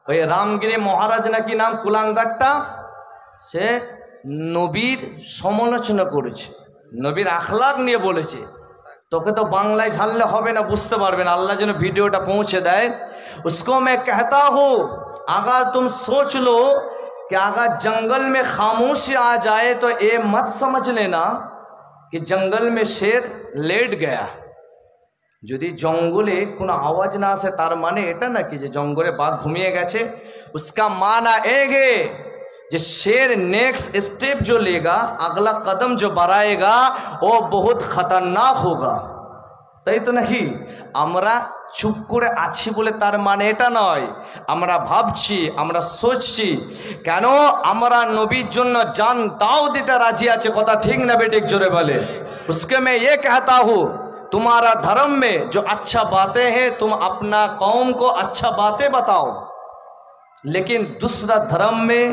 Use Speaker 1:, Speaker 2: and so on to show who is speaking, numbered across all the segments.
Speaker 1: ওই রামগিরি মহারাজ নাকি নাম কুলাঙ্গারটা, সে নবীর সমালোচনা করেছে, নবীর আখলাক নিয়ে বলেছে। তোকে তো বাংলায় ঝাললে হবে না, বুঝতে পারবে না। আল্লাহ যেন ভিডিওটা পৌঁছে দেয়। उसको मैं कहता हूँ अगर तुम सोच लो कि अगर जंगल में खामोशी आ जाए तो ये मत समझ लेना कि जंगल में शेर लेट गया। যদি জঙ্গলে কোনো আওয়াজ না আসে তার মানে এটা নাকি যে জঙ্গলে বাঘ ঘুমিয়ে গেছে। उसका माना एगे যে शेर नेक्स्ट स्टेप जो लेगा, अगला कदम जो बढ़ाएगा वो बहुत खतरनाक होगा। তাই তো নাকি? আমরা চুপ করে আছি বলে তার মানে এটা নয়, আমরা ভাবছি, আমরা সোচছি। কেন? আমরা নবীর জন্য জান দাও দিতে রাজি আছে। কথা ঠিক না বেটিক? জোরে বলে। उसके मैं ये कहता हूँ तुम्हारा धर्म में जो अच्छा बातें हैं तुम अपना कौम को अच्छा बातें बताओ, लेकिन दूसरा धर्म में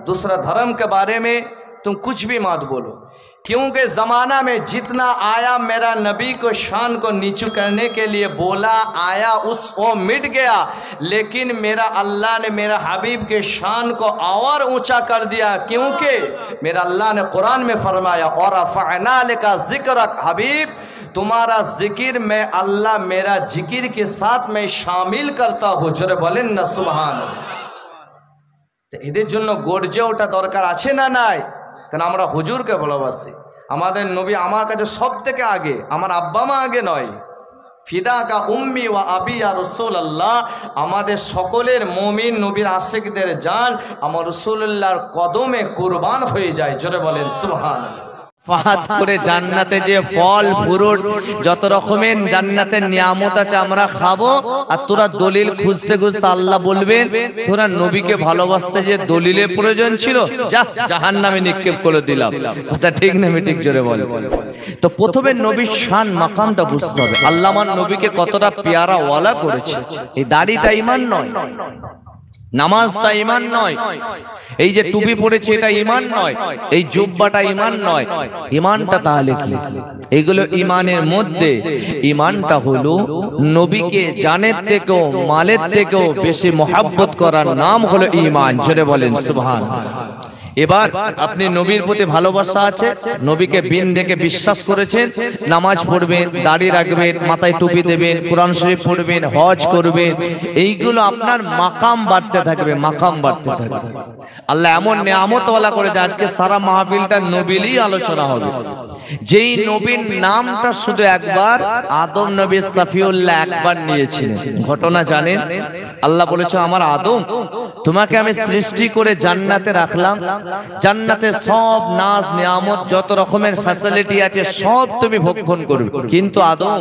Speaker 1: दूसरा धर्म के बारे में तुम कुछ भी मत बोलो। क्योंकि ज़माना में जितना आया मेरा नबी को शान को नीचू करने के लिए बोला आया, वो मिट गया। लेकिन मेरा अल्लाह ने मेरा हबीब के शान को और ऊंचा कर दिया। क्योंकि मेरा अल्लाह ने कुरान में फरमाया और रफ़अना लका ज़िक्रक, हबीब तुम्हारा जिक्र मैं अल्लाह मेरा जिक्र के साथ मैं शामिल करता हूँ। जोरे बोलें ना सुभान। এদের জন্য গর্জে ওঠা দরকার আছে না নাই? কারণ আমরা হুজুরকে ভালোবাসি, আমাদের নবী আমার কাছে সব থেকে আগে, আমার আব্বা মা আগে নয়। ফিদা কা উম্মি ওয়া আবি ইয়া রাসূলুল্লাহ, আমাদের সকলের মুমিন নবীর আশিকদের জান আমার রাসূলুল্লাহর কদমে কুরবান হয়ে যায়। জোরে বলেন সুবহানাল্লাহ। ফাহাদ করে জান্নাতে যে ফল ফ্রুট যত রকমের জান্নাতের নিয়ামত আছে আমরা খাবো। আর তোরা দলিল খুঁজতে খুঁজতে আল্লাহ বলবেন তোরা নবীকে ভালোবাসতে যে দলিলের প্রয়োজন ছিল, যা জাহান্নামে নিক্ষেপ করে দিলাম। কথা ঠিক না ঠিক? জোরে বল। তো প্রথমে নবীর শান মাকামটা বুঝতে হবে। আল্লাহ আমার নবীকে কতটা পেয়ারা ওয়ালা করেছে। এই দাড়িটা ঈমান নয়, নামাজটা ঈমান নয়, এই যে টুপি পরেছে এটা ঈমান নয়, এই জুব্বাটা ঈমান নয়। ঈমানটা তাহলে কি? এগুলো ঈমানের মধ্যে। ঈমানটা হলো নবীকে জানের থেকেও মালের থেকেও বেশি মহব্বত করার নাম হলো ঈমান। জোরে বলেন সুবহানাল্লাহ। এবার আপনি নবীর প্রতি ভালোবাসা আছে, নবীকে বিন দেখে বিশ্বাস করেছেন, নামাজ পড়বেন, দাড়ি রাখবেন, মাথায় টুপি দেবেন, কোরআন শরীফ পড়বেন, হজ করবেন, এইগুলো আপনার মাকাম বাড়তে থাকবে, মাকাম বাড়তে থাকবে। আল্লাহ এমন নিয়ামতওয়ালা করে যে আজকে সারা মাহফিলটা নবীরই আলোচনা হবে। যেই নবীর নামটা শুধু একবার আদম নবী সফিউল্লাহ একবার নিয়েছিলেন। ঘটনা জানেন? আল্লাহ বলেছে আমার আদম তোমাকে আমি সৃষ্টি করে জান্নাতে রাখলাম, জান্নাতে সব নাজ নিয়ামত যত রকমের ফ্যাসিলিটি আছে সব তুমি ভক্ষণ করবে, কিন্তু আদম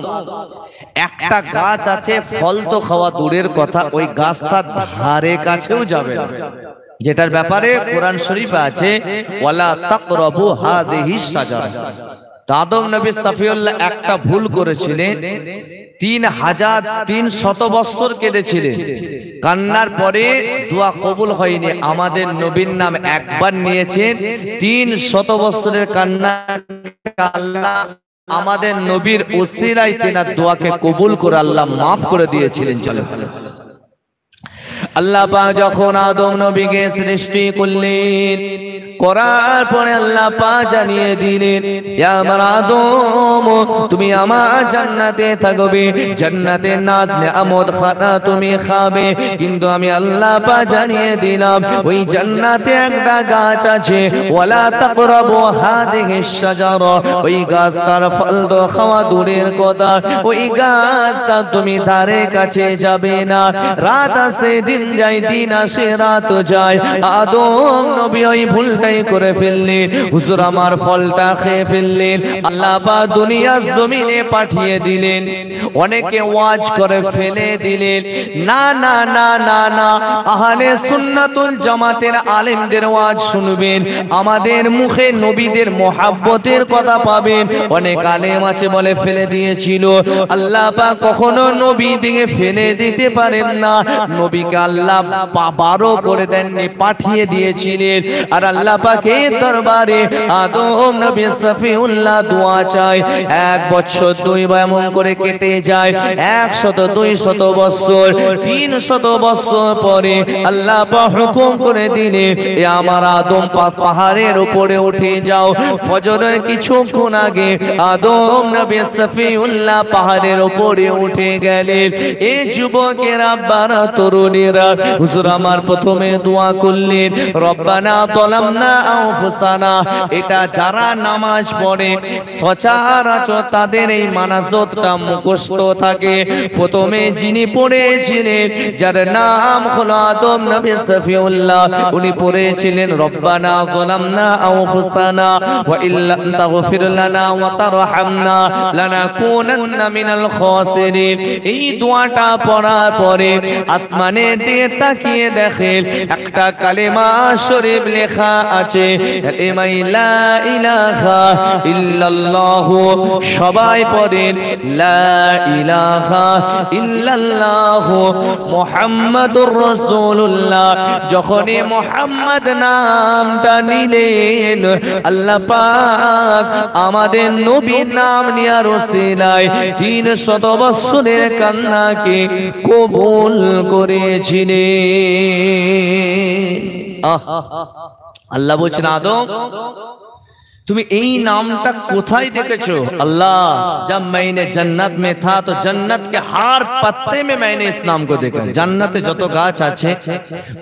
Speaker 1: একটা গাছ আছে ফল তো খাওয়া দূরের কথা, ওই গাছটার ধারে কাছেও যাবে না, যেটার ব্যাপারে কোরআন শরীফে আছে ওয়ালা তাকরাবু হাযিহিস শাজারা। আদম নবী সফিউল্লাহ একটা ভুল করেছিলেন, 3300 বছর কেঁদেছিলেন, কান্নার পরে দোয়া কবুল হয়নি। আমাদের নবীর নাম একবার নিয়েছেন, 300 বছরের কান্না আল্লাহ আমাদের নবীর ওসিলায় তেনার দোয়াকে কবুল করে আল্লাহ মাফ করে দিয়েছিলেন। চলে আল্লাহ পাক যখন আদম নবীকে সৃষ্টি করলেন, করার পরে আল্লাহ পাক জানিয়ে দিলেন ইয়া আমার আদম তুমি আমার জান্নাতে থাকবে, জান্নাতে নাজ নিয়ামত খানা তুমি খাবে, কিন্তু আমি আল্লাহ পাক জানিয়ে দিলাম ওই জান্নাতে একটা গাছ আছে ওয়ালা তাকরাবু হাযিহিস শাজারা, ওই গাছটার ফল তো খাওয়া দূরের কথা, ওই গাছটা তুমি ধারে কাছে যাবে না। রাত আসে দিন যায়, দিন আসে রাত যায়, আদম নবী ওই ভুলটাই করে ফেললেন, হুজুর আমার ফলটা খেয়ে ফেললেন। আল্লাহ পাক দুনিয়ার জমিনে পাঠিয়ে দিলেন, অনেকে ওয়াজ করে ফেলে দিলেন, না না না না না আহলে সুন্নাতুল জামাতের আলেমদের ওয়াজ শুনবেন, আমাদের মুখে নবীদের মোহাব্বতের কথা পাবেন। অনেক আলেম আছে বলে ফেলে দিয়েছিল, আল্লাহ পাক কখনো নবী দিকে ফেলে দিতে পারেন না, নবীকে
Speaker 2: আল্লাহ 12 করে দেননি, পাঠিয়ে দিয়েছিলেন। আর আল্লাহ পাকের দরবারে আদম নবী সফিউল্লাহ দোয়া চায়। 1 বছর 2 এমন করে কেটে যায়, 100 200 বছর, 300 বছর পরে আল্লাহ পাক হুকুম করে দিলেন, এ আমার আদম পাহাড়ের উপরে উঠে যাও। ফজরের কিছুক্ষণ আগে আদম নবী সফিউল্লাহ পাহাড়ের উপরে উঠে গেলেন। এই যুবকের আব্বারা তরুণীরা হুজুর আমার প্রথমে দোয়া করলেন, রব্বানা যালামনা আনফুসানা। এটা যারা নামাজ পড়ে সচরাচর তাদের এই মানাজতটা মুখস্থ থাকে। প্রথমে যিনি পড়েছিলেন, যার নাম হলো আদম নবী সফিউল্লাহ, উনি পড়েছিলেন রব্বানা যালামনা আনফুসানা ওয়া ইল্লাম তাগফির লানা ওয়া তারহামনা লানাকুনান্না মিনাল খাসিরিন। এই দোয়াটা পড়ার পরে আসমানের দিকে তাকিয়ে দেখেন একটা কালেমা শরীফ লেখা আছে, লা ইলাহা ইল্লাল্লাহ। সবাই পড়েন লা ইলাহা ইল্লাল্লাহ মুহাম্মাদুর রাসূলুল্লাহ। যখনই মুহাম্মদ নামটা নিলেন, আল্লাহ পাক আমাদের নবীর নাম নিয়ে রসিলায় 300 বছরের কান্নাকে কবুল করেছিলেন। আল্লাহ বলছেন, আদম তুমি এই নামটা কোথায় দেখেছো? अल्लाह जब मैंने जन्नत में था तो जन्नत के हर पत्ते में मैंने इस नाम को देखा। जन्नते যত গাছ আছে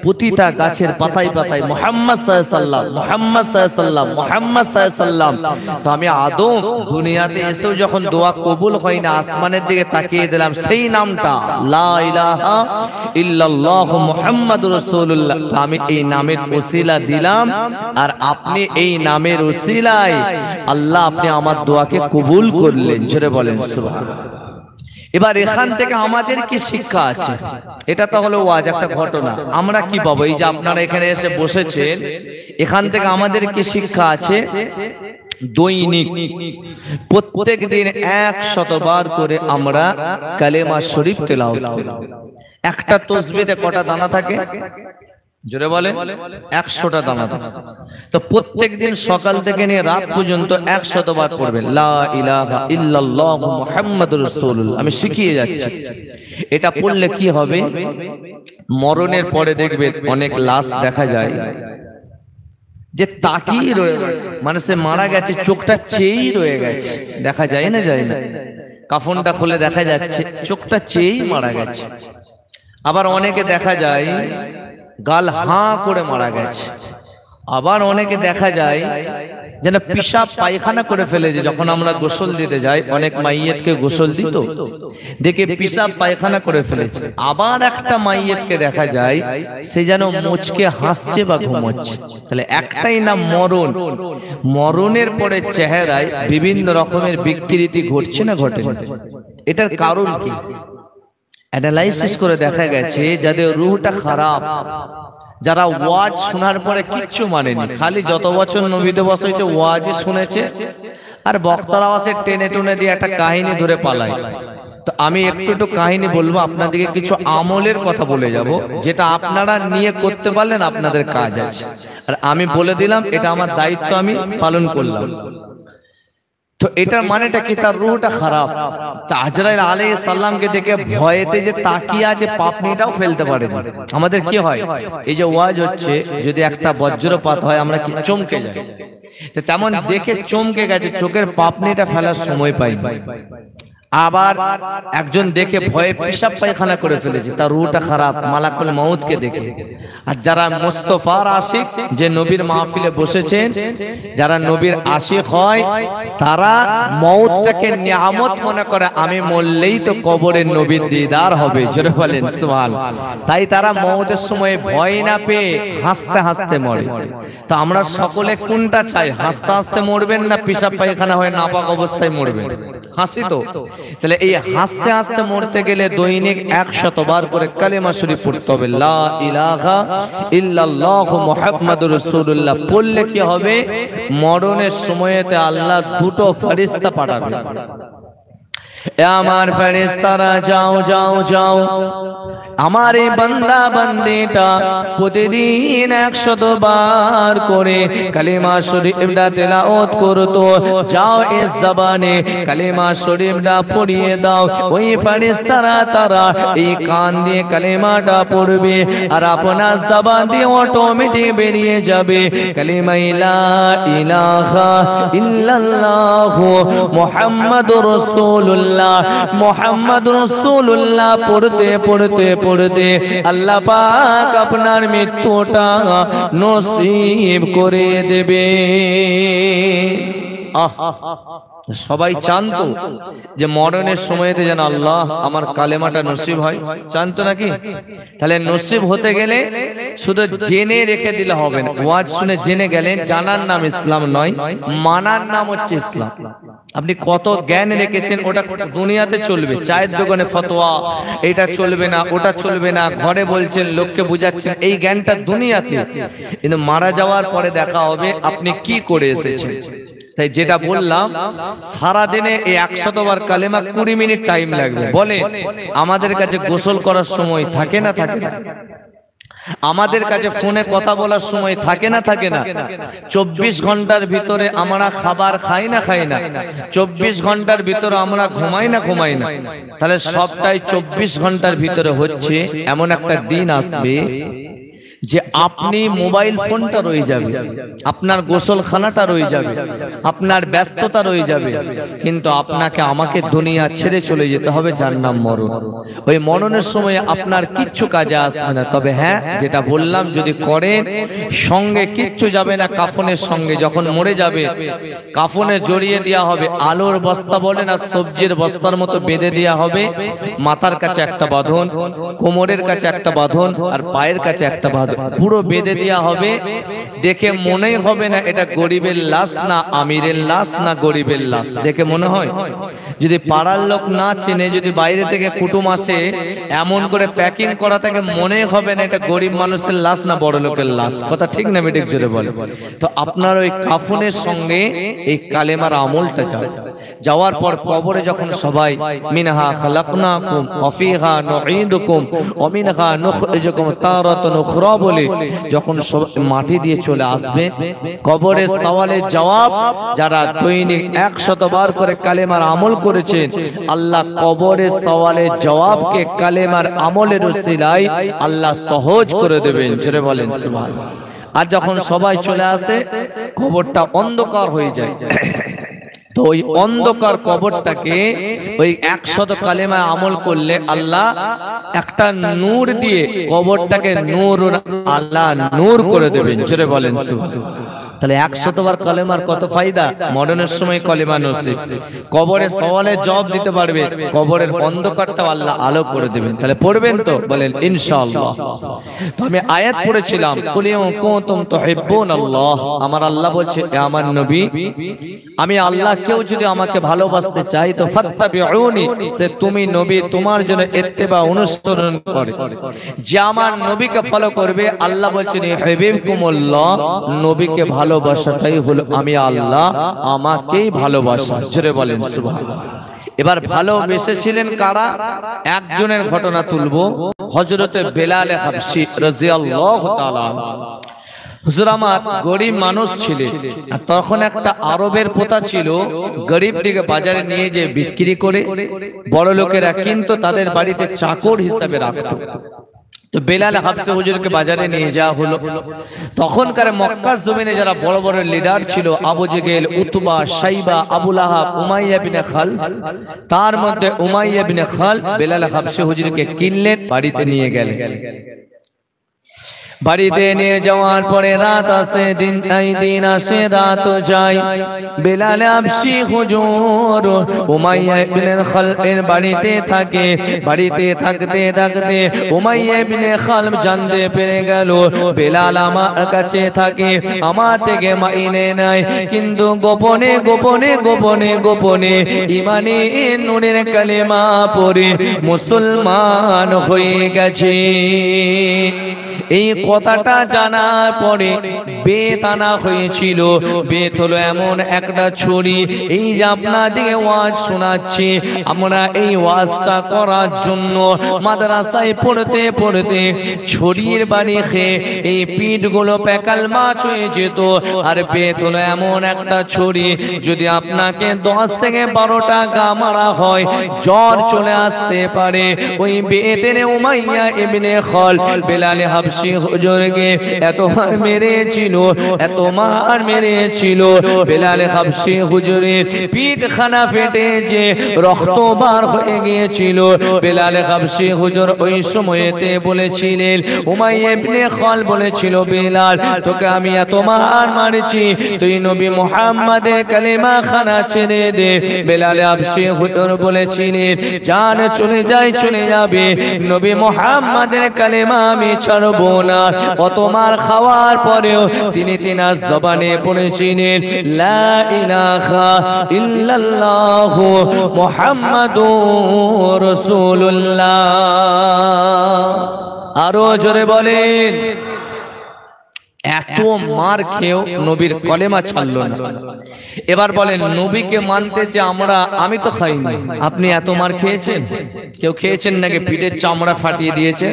Speaker 2: প্রতিটা গাছের পাতায় পাতায় মুহাম্মদ সাল্লাল্লাহু আলাইহি মুহাম্মদ সাল্লাল্লাহু মুহাম্মদ সাল্লাল্লাহু। তো আমি আদম দুনিয়াতে এসেও যখন দোয়া কবুল হয় না, আসমানের দিকে তাকিয়ে দিলাম সেই নামটা লা ইলাহা ইল্লাল্লাহ মুহাম্মাদুর রাসূলুল্লাহ। তো আমি এই নামের ওসিলা দিলাম, আর আপনি এই নামের ওসিলা আল্লাহ আপনি আমার দোয়াকে কবুল করলেন। জোরে বলেন সুবহানাল্লাহ। এবার এখান থেকে আমাদের কি শিক্ষা আছে? এটা তো হলো ওয়াজ, একটা ঘটনা। আমরা কি পাবো? এই যে আপনারা এখানে এসে বসেছেন, এখান থেকে আমাদের কি শিক্ষা আছে? দৈনিক প্রত্যেক দিন 100 বার করে আমরা কালেমা শরীফ তেলাওয়াত করি। একটা তাসবিহতে কটা দানা থাকে? জোরে বলে 100টা দানা থাকে। তো প্রত্যেক দিন সকাল থেকে নিয়ে রাত পর্যন্ত 100 বার পড়বেন লা ইলাহা ইল্লাল্লাহ মুহাম্মাদুর রাসূলুল্লাহ। আমি শিখিয়ে যাচ্ছি। এটা পড়লে কি হবে? মরণের পরে দেখবেন অনেক লাশ দেখা যায় যে তাকিয়ে রয়ে গেছে, মানে সে মারা গেছে চোখটা চেয়েই রয়ে গেছে। দেখা যায় না? যায় না? কাফনটা খুলে দেখা যাচ্ছে চোখটা চেয়েই মারা গেছে। আবার অনেকে দেখা যায় গাল হাঁ করে মারা গেছে। আবার অনেকে দেখা যায় যেন পেশাব পায়খানা করে ফেলেছে। যখন আমরা গোসল দিতে যাই, অনেক মাইয়েতকে গোসল দিত, দেখে পেশাব পায়খানা করে ফেলেছে। আবার একটা মাইয়েতকে দেখা যায় সে যেন মুচকে হাসছে বা ঘুমোচ্ছে। তাহলে একটাই নাম মরণ। মরণের পরে চেহারায় বিভিন্ন রকমের বিকৃতি ঘটছে না ঘটে? এটার কারণ কি? অ্যানালাইসিস করে দেখা গেছে যাদের রূহটা খারাপ, যারা ওয়াজ শোনার পরে কিচ্ছু মানেনি, খালি যত বছর নবীতে বসা হয়েছে ওয়াজই শুনেছে, আর বক্তার আওয়াজে টেনে টুনে দিয়ে একটা কাহিনী ধরে পালায়। তো আমি একটু কাহিনী বলবো, আপনাদেরকে কিছু আমলের কথা বলে যাব, যেটা আপনারা নিয়ে করতে পারলেন আপনাদের কাজ আছে। আর আমি বলে দিলাম, এটা আমার দায়িত্ব, আমি পালন করলাম। তো এটার মানেটা কি? তার রূহটা খারাপ। আজরাইল আলাইহিস সালামকে দেখে ভয়েতে যে তাকিয়ে আছে, পাপনিটাও ফেলতে পারে না। আমাদের কি হয়? এই যে ওয়াজ হচ্ছে, যদি একটা বজ্রপাত হয় আমরা কি চমকে যাই, তো তেমন দেখে চমকে গেছে, চোখের পাপনিটা ফেলার সময় পাই। আবার একজন দেখে ভয়ে পেশাব পায়খানা করে ফেলেছে, তার রূহটা খারাপ মালাকুল মউতকে দেখে। আর যারা মুস্তাফার আশিক, যে নবীর মাহফিলে বসেছেন, যারা নবীর আশিক হয়, তারা মউতটাকে নিয়ামত মনে করে। আমি মরলেই তো কবরে নবীর দিদার হবে। জোরে বলেন সুবহানাল্লাহ। তাই তারা মউতের সময় ভয় না পেয়ে হাসতে হাসতে মরে। তো আমরা সকলে কোনটা চাই? হাসতে হাসতে মরবেন না পেশাব পায়খানা হয়ে নাপাক অবস্থায় মরবেন? হাসি তো। তাহলে এই হাসতে হাসতে মরতে গেলে দৈনিক 100 বার করে কালেমা শরীফ পড়তে হবে, লা ইলাহা ইল্লাল্লাহ মুহাম্মাদুর রাসূলুল্লাহ। পড়লে কি হবে? মরণের সময়তে আল্লাহ দুটো ফেরেশতা পাঠাবে। আমার ফেরেশতারা যাও যাও যাও, আমার এই বান্দা বান্দিটা প্রতিদিন 100 বার করে কালিমা শরীফটা তেলাওয়াত করতো, যাও এই জবানে কালিমা শরীফটা পড়িয়ে দাও। ওই ফেরেশতারা তারা এই কান দিয়ে কালিমাটা পড়বে আর আপনার জবান দিয়ে অটোমেটিক বেরিয়ে যাবে কালিমা লা ইলাহা ইল্লাল্লাহ মুহাম্মাদুর রাসূলুল্লাহ। মুহাম্মাদুর রাসূলুল্লাহ পড়তে পড়তে পড়তে আল্লাহ পাক আপনার মৃত্যুটা নসিব করে দেবে। সবাই চান তো যে মরণের সময়তে যেন আল্লাহ আমার কালেমাটা নসিব হয়, চান তো নাকি? তাহলে নসিব হতে গেলে শুধু জেনে রেখে দিলে হবে না। ওয়াজ শুনে জেনে গেলেন, জানার নাম ইসলাম নয়, মানার নাম হচ্ছে ইসলাম। আপনি কত জ্ঞান রেখেছেন ওটা দুনিয়াতে চলবে, চায়ের দোকানে ফতোয়া, এটা চলবে না ওটা চলবে না, ঘরে বলছেন লোককে বুঝাচ্ছেন, এই জ্ঞানটা দুনিয়াতে, কিন্তু মারা যাওয়ার পরে দেখা হবে আপনি কি করে এসেছেন। তাই যেটা বললাম, সারা দিনে এই 100 বার কালেমা 20 মিনিট টাইম লাগবে। বলে আমাদের কাছে গোসল করার সময় থাকে না থাকে না? আমাদের কাছে ফোনে কথা বলার সময় থাকে না থাকে না? 24 ঘন্টার ভিতরে আমরা খাবার খাই না খাই না? 24 ঘন্টার ভিতরে আমরা ঘুমাই না ঘুমাই না? তাহলে সবটাই 24 ঘন্টার ভিতরে হচ্ছে। এমন একটা দিন আসবে যে আপনি মোবাইল ফোনটা রয়ে যাবে, আপনার গোসলখানাটা রয়ে যাবে, আপনার ব্যস্ততা রয়ে যাবে, কিন্তু আপনাকে আমাকে দুনিয়া ছেড়ে চলে যেতে হবে, যার নাম মরণ। ওই মরণের সময় আপনার কিচ্ছু কাজে আসবে না। তবে হ্যাঁ, যেটা বললাম যদি করেন, সঙ্গে কিচ্ছু যাবে না কাফনের সঙ্গে। যখন মরে যাবে কাফনে জড়িয়ে দেওয়া হবে, আলুর বস্তা বলে না, সবজির বস্তার মতো বেঁধে দেওয়া হবে। মাথার কাছে একটা বাঁধন, কোমরের কাছে একটা বাঁধন, আর পায়ের কাছে একটা বাঁধন, পুরো বেঁধে দেওয়া হবে। দেখে মনেই হবে না এটা গরিবের লাশ না আমিরের লাশ না গরিবের লাশ। দেখে মনে হয়, যদি পাড়ার লোক না চেনে, যদি বাইরে থেকে কুটুম আসে, এমন করে প্যাকিং করা থাকে, মনে হবে না এটা গরিব মানুষের লাশ না বড় লোকের লাশ। কথা ঠিক না মিটিক জোরে বলে? তো আপনার ওই কাফনের সঙ্গে এই কালেমার আমলটা যাবে। যাওয়ার পর কবরে যখন সবাই মিনহা খালাকনাকুম ওয়া ফিহা নুঈদুকুম ওয়া মিনহা নুখরিজুকুম তারাতান উখরা বলে যখন মাটি দিয়ে চলে আসবে, কবরের সওয়ালের জবাব যারা দৈনিক 100 বার করে কালেমার আমল করেছেন, আল্লাহ কবরের সওয়ালের জবাবকে কালেমার আমলের উসিলায় আল্লাহ সহজ করে দেবেন। জোরে বলেন সুবহানাল্লাহ। আর যখন সবাই চলে আসে, কবরটা অন্ধকার হয়ে যায়। তো ওই অন্ধকার কবরটাকে ওই 100 কালেমা আমল করলে আল্লাহ একটা নূর দিয়ে কবরটাকে নূর আল্লাহ নূর করে দেবেন। জোরে বলেন সুবহানাল্লাহ। তাহলে 100 বার কালেমার কত ফায়দা। মরণের সময় কালেমা নসিব, কবরে সওয়ালের জবাব দিতে পারবে, কবরের অন্ধকারটা আল্লাহ আলো করে দেবেন। তাহলে পড়বেন তো? বলেন ইনশাআল্লাহ। তো আমি আয়াত পড়েছিলাম, কুল ইন কুনতুম তুহিব্বুনাল্লাহ। আমার আল্লাহ বলছে, আমার নবী, আমি আল্লাহ, কেউ যদি আমাকে ভালোবাসতে চাই তো ফাত্তাবিউনি, সে তুমি নবী তোমার জন্য ইত্তেবা অনুসরণ করে, যে আমার নবীকে ফলো করবে। আল্লাহ বলছেন ইউহিব্বুকুমুল্লাহ, নবীকে ভালোবাসাটাই হলো আমি আল্লাহ আমাকেই ভালোবাসা। জোরে বলেন সুবহানাল্লাহ। এবার ভালোবেসেছিলেন কারা? একজনের ঘটনা তুলবো, হযরতে বেলাল হাবশী রাদিয়াল্লাহু তাআলা। হুজুর আমার গরিব মানুষ ছিলেন, আর তখন একটা আরবের প্রথা ছিল, গরিবটিকে বাজারে নিয়ে যেয়ে বিক্রি করে বড় লোকেরা কিন্তু তাদের বাড়িতে চাকর হিসাবে রাখতো। তো বেলাল হাবশী হুজুরকে বাজারে নিয়ে যাওয়া হলো। তখনকার মক্কার জমিনে যারা বড় বড় লিডার ছিল, আবু জেহেল, উতবা, শাইবা, আবু লাহাব, উমাইয়া বিন খালফ, তার মধ্যে উমাইয়া বিন খালফ বেলাল হাবশী হুজুরকে কিনলেন, বাড়িতে নিয়ে গেলেন। বাড়িতে নিয়ে যাওয়ার পরে রাত আসে, দিন আসে, রাত যায়। বেলাল হাবশী হুজুর উমাইয়া ইবনে খালফের বাড়িতে থাকে। বাড়িতে থাকতে থাকতে উমাইয়া ইবনে খালফ জানতে পেরে গেল বেলাল আমার কাছে থাকে, আমার থেকে মাইনে নাই, কিন্তু গোপনে গোপনে গোপনে গোপনে ইমানে নূরের কালেমা পড়ে মুসলমান হয়ে গেছে। এই কথাটা জানার পরে বেত আনা হয়েছিল। বেত হলো এমন একটা ছড়ি, এই যে আপনাদেরকে ওয়াজ শোনাচ্ছি, আমরা এই ওয়াজটা করার জন্য মাদ্রাসায় পড়তে পড়তে ছড়ির বাড়ি খেয়ে এই পিঠগুলো প্যাকাল মাছ হয়ে যেত। আর বেত হলো এমন একটা ছড়ি, যদি আপনাকে 10 থেকে 12টা গা মারা হয়, জ্বর চলে আসতে পারে। ওই বেতের উমাইয়া ইবনে খাল বেলাল হাবশি হুজুরকে এত মার মেরেছিল, এত মার মেরেছিল, বেলাল হাবশি হুজুরের পিঠখানা ফেটে যে রক্ত বার হয়ে গিয়েছিল। বেলাল হাবশি হুজুর ওই সময়তে বলেছিলেন, উমাইয়া ইবনে খাল বলেছিল, বেলাল তোকে আমি এত মার মারছি, তুই নবী মুহাম্মাদের কালেমা খানা ছেড়ে দে। বেলাল হাবশি হুজুর বলেছিলেন, জান চলে যায় চলে যাবে, নবী মুহাম্মাদের কালেমা আমি ছাড়বো না। অত মার খাওয়ার পরেও তিনি তিনার জবানে পড়েছিলেন, লা ইলাহা ইল্লাল্লাহু মুহাম্মাদুর রাসূলুল্লাহ। আরো জোরে বলেন। এত মার খেয়েও নবীর কলেমা ছাড়লো না। এবার বলেন, নবীকে মানতে যে আমি তো খাইনি, আপনি এত মার খেয়েছেন? কেউ খেয়েছেন নাকি পিঠের চামড়া ফাটিয়ে দিয়েছে?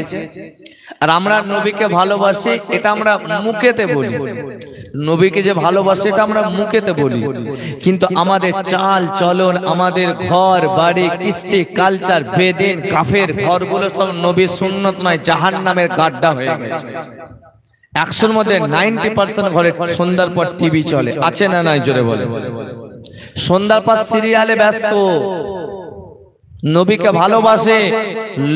Speaker 2: আর আমরা নবীকে ভালোবাসি, এটা আমরা মুখেতে বলি। নবীকে যে ভালোবাসি এটা আমরা মুখেতে বলি, কিন্তু আমাদের চাল চলন, আমাদের ঘর বাড়ি, কৃষ্টি কালচার, বেদিন কাফের ঘরগুলো সব নবীর সুন্নত নয়, জাহান্নামের গাড্ডা হয়ে গেছে। 100-র মধ্যে 90% ঘরে সন্ধ্যার পর টিভি চলে, আছে না নাই? জোরে বলে। সন্ধ্যার পর সিরিয়ালে ব্যস্ত। নবীকে ভালোবাসে,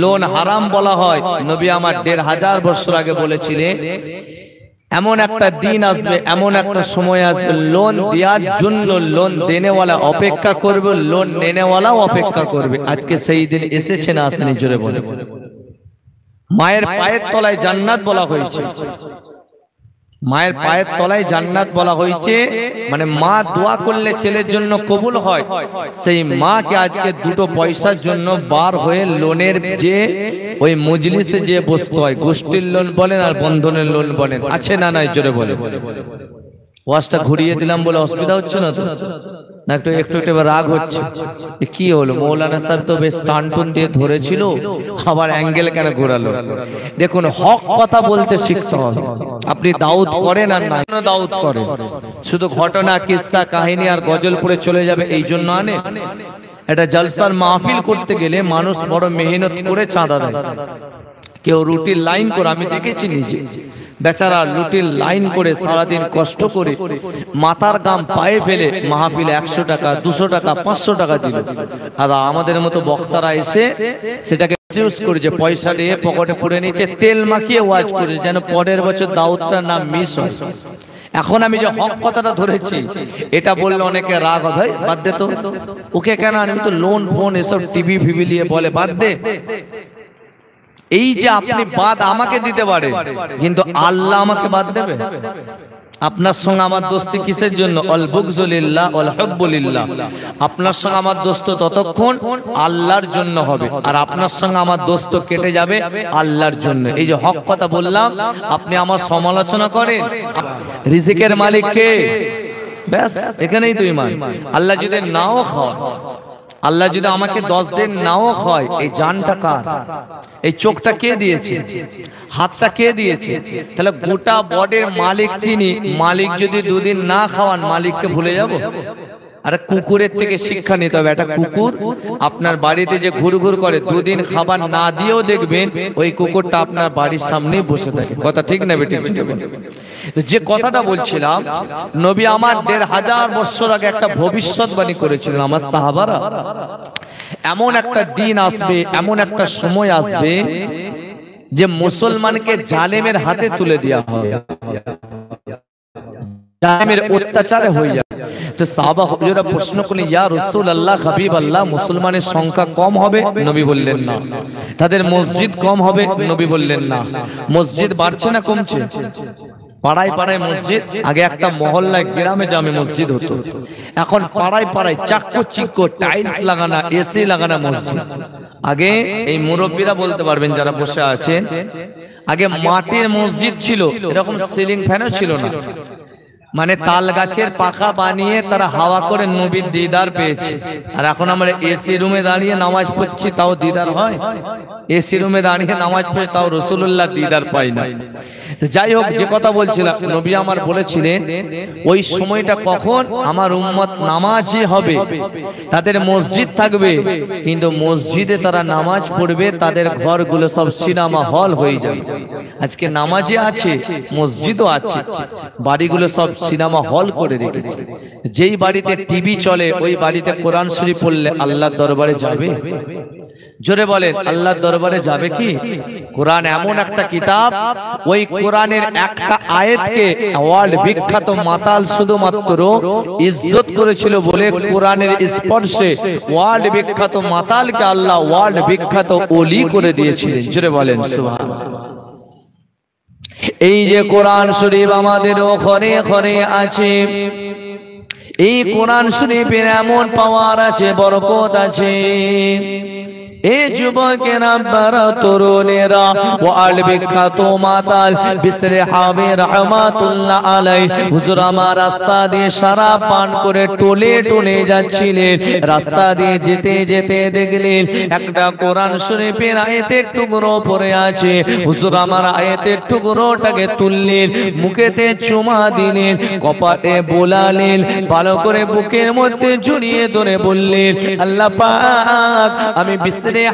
Speaker 2: লোন হারাম বলা হয়। নবী আমার 1500 বছর আগে বলেছিলেন, এমন একটা দিন আসবে, এমন একটা সময় আসবে, লোন দেওয়ার জন্য লোন দেনেওয়ালা অপেক্ষা করবে, লোন নেনেওয়ালাও অপেক্ষা করবে। আজকে সেই দিন এসেছে না আসেনি? জোরে বলে। মায়ের পায়ের তলায় জান্নাত বলা হয়েছে। মায়ের পায়ের তলায় জান্নাত বলা হয়েছে, মানে মা দোয়া করলে ছেলের জন্য কবুল হয়। সেই মাকে আজকে 2 পয়সার জন্য বার হয়ে লোনের যে ওই মজলিসে যে বসতে হয়, গোষ্ঠীর লোন বলেন আর বন্ধনের লোন বলেন, আছে না নাই? জোরে বলে। ওয়াজটা ঘুরিয়ে দিলাম বলে অসুবিধা হচ্ছে না তো? না একটু একটু এবার রাগ হচ্ছে? কি হলো? মৌলানা সাহেব তো বেশ টানটুন দিয়ে ধরেছিল, আবার অ্যাঙ্গেল কেন ঘোরালো? দেখুন, হক কথা বলতে শিখতে হবে। আপনি দাউদ করেন আর না দাউদ করে, শুধু ঘটনা কিসসা কাহিনী আর গজল পড়ে চলে যাবে এই জন্য আনে? এটা জলসার মাহফিল করতে গেলে মানুষ বড় মেহনত করে চাঁদা দেয়। কেউ রুটির লাইন করে, আমি দেখেছি নিজে, বেচারা রুটির লাইন করে সারাদিন কষ্ট করে মাথার গাম পায়ে ফেলে মাহফিলে 100 টাকা 200 টাকা 500 টাকা দিল। আর আমাদের মতো বক্তারা এসে সেটাকে ইউজ করে যে পয়সা দিয়ে পকেটে পুরে নিচে তেল মাখিয়ে ওয়াজ করে, যেন পরের বছর দাউদটার নাম মিস হয়। এখন আমি যে হক কথাটা ধরেছি, এটা বললে অনেকে রাগ হবে, ভাই বাদ দে তো, ওকে কেন? আমি তো লোন ফোন এসব টিভি ফিভি নিয়ে বলে, বাদ দে। এই যে আপনি বাদ আমাকে দিতে পারে, কিন্তু আল্লাহ আমাকে বাদ দেবে? আপনার সঙ্গে আমার দোস্তি কিসের জন্য? অল বুগজুলিল্লাহ ওয়াল হুব্বুলিল্লাহ। আপনার সঙ্গে আমার দোস্ত ততক্ষণ আল্লাহর জন্য হবে, আর আপনার সঙ্গে আমার দোস্ত কেটে যাবে আল্লাহর জন্য। এই যে হক কথা বললাম, আপনি আমার সমালোচনা করেন, রিজিকের মালিক কে? ব্যাস এখানেই তো ঈমান। আল্লাহ যদি নাও খায়, আল্লাহ যদি আমাকে 10 দিন নাও হয়, এই জানটা কার? এই চোখটা কে দিয়েছে? হাতটা কে দিয়েছে? তাহলে গোটা বডির মালিক তিনি। মালিক যদি 2 দিন না খাওয়ান, মালিককে ভুলে যাব? আরে কুকুরের থেকে শিক্ষা নিতে হবে। একটা কুকুর আপনার বাড়িতে যে ঘুরঘুর করে, 2 দিন খাবার না দিয়েও দেখবেন ওই কুকুরটা আপনার বাড়ির সামনেই বসে থাকে। কথা ঠিক না বেটি? তো যে কথাটা বলছিলাম, নবী আমার 1500 বছর আগে একটা ভবিষ্যৎবাণী করেছিলেন আমার সাহাবারা, এমন একটা দিন আসবে, এমন একটা সময় আসবে যে মুসলমানকে জালেমের হাতে তুলে দেওয়া হবে, জালেমের অত্যাচারে হয়ে যাবে। তো সাহাবা হুজুরা প্রশ্ন করলেন, ইয়া রাসূলুল্লাহ, হাবিবাল্লাহ, মুসলমানের সংখ্যা কম হবে? নবী বললেন না। তাদের মসজিদ কম হবে? নবী বললেন না। মসজিদ বাড়ছে না কমছে? পাড়ায় পাড়ায় মসজিদ। আগে একটা মহল্লায় গ্রামে জামে মসজিদ হতো, এখন পাড়ায় পাড়ায় চাক্কো চিক্কো টাইলস লাগানা, এসি লাগানা মসজিদ। আগে এই মুরব্বীরা বলতে পারবেন যারা বসে আছেন, আগে মাটির মসজিদ ছিল, এরকম সিলিং ফ্যানও ছিল না, মানে তাল গাছের পাখা বানিয়ে তারা হাওয়া করে নবীর দিদার পেয়েছে। আর এখন আমরা এসি রুমে দাঁড়িয়ে নামাজ পড়ছি, তাও দিদার হয়? এসি রুমে দাঁড়িয়ে নামাজ পড়ে তাও রাসূলুল্লাহ দিদার পাই না। তো যাই হোক, যে কথা বলছিলাম, নবী আমার বলেছিলেন ওই সময়টা কখন আমার উম্মত নামাজি হবে, তাদের মসজিদ থাকবে, কিন্তু মসজিদে তারা নামাজ পড়বে, তাদের ঘরগুলো সব সিনেমা হল হয়ে যাবে। আজকে নামাজি আছে, মসজিদও আছে, বাড়িগুলো সব সিনেমা হল করে রেখেছে। যেই বাড়িতে টিভি চলে ওই বাড়িতে কোরআন শরীফ পড়লে আল্লাহর দরবারে যাবে? জোরে বলেন, আল্লাহর দরবারে যাবে কি? কোরআন এমন একটা কিতাব, ওই কোরআনের একটা আয়াতকে ওয়ার্ল্ড বিখ্যাত মাতাল শুধুমাত্র ইজ্জত করেছিল বলে কোরআনের স্পর্শে ওয়ার্ল্ড বিখ্যাত মাতালকে আল্লাহ ওয়ার্ল্ড বিখ্যাত ওলি করে দিয়েছিলেন। জোরে বলেন সুবহানাল্লাহ। এই যে কোরআন শরীফ আমাদের ঘরে ঘরে আছে, এই কোরআন শরীফের এমন পাওয়ার আছে, বরকত আছে। এ যুবকেরা, বারা তরুণেরা, ওয়ার্ল্ড বিখ্যাত মাতাল বিসরে হাবি রহমাতুল্লাহ আলাইহি হুজুর আমার রাস্তা দিয়ে শরাব পান করে টলে টলে যাচ্ছিলেন। রাস্তা দিয়ে যেতে যেতে দেখলেন একটা কোরআন শরীফের আয়াতের টুকরো পড়ে আছে। হুজুর আমার আয়াতের টুকরোটাকে তুললেন, মুখেতে চুমা দিলেন, কপালে বোলালেন, ভালো করে বুকের মধ্যে জড়িয়ে ধরে বললেন, আল্লাহ পাক, আমি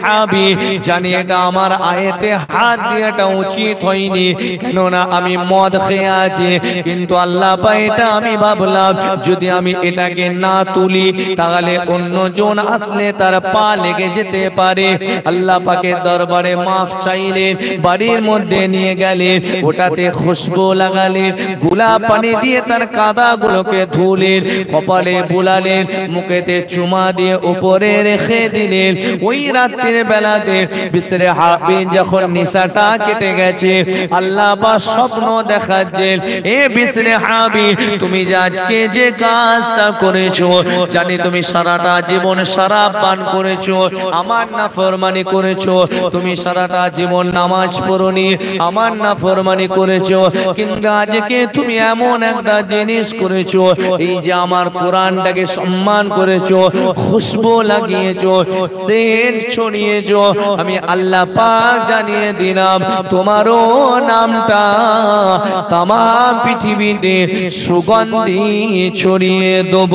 Speaker 2: হাবি জানি এটা আমার আয়াতে হাত দিয়েটা উচিত হয়নি, কেননা আমি মদ খেয়ে আছি, কিন্তু আল্লাহ পাক এটা আমি ভাবলাম যদি আমি এটাকে না তুলি তাহলে অন্যজন আসলে তার পা লেগে যেতে পারে। আল্লাহ পাকের দরবারে মাফ চাইলেন, বাড়ির মধ্যে নিয়ে গেলেন, ওটাতে খুশবু লাগালেন, গোলাপ পানি দিয়ে তার কাদাগুলোকে ধুলেন, কপালে বুলালেন, মুখেতে চুমা দিয়ে উপরে রেখে দিলেন। ওই রাতের বেলাতে বিসরে হাবি যখন নিশাটা কেটে গেছে, আল্লাহ পাক স্বপ্ন দেখাচ্ছেন, এ বিসরে হাবি, তুমি যে আজকে যে কাজটা করেছো, জানি তুমি সারাটা জীবন শরাব পান করেছো, আমার নাফরমানি করেছো, তুমি সারাটা জীবন নামাজ পড়োনি, আমার নাফরমানি করেছো, কিন্তু আজকে তুমি এমন একটা জিনিস করেছো, এই যে আমার কোরআনটাকে সম্মান করেছো, খুশবু লাগিয়েছো, সেন্ট ছড়িয়েছো, আমি আল্লাহ পাক জানিয়ে দিলাম তোমারও নামটা তাম পৃথিবীতে সুগন্ধি ছড়িয়ে দেব।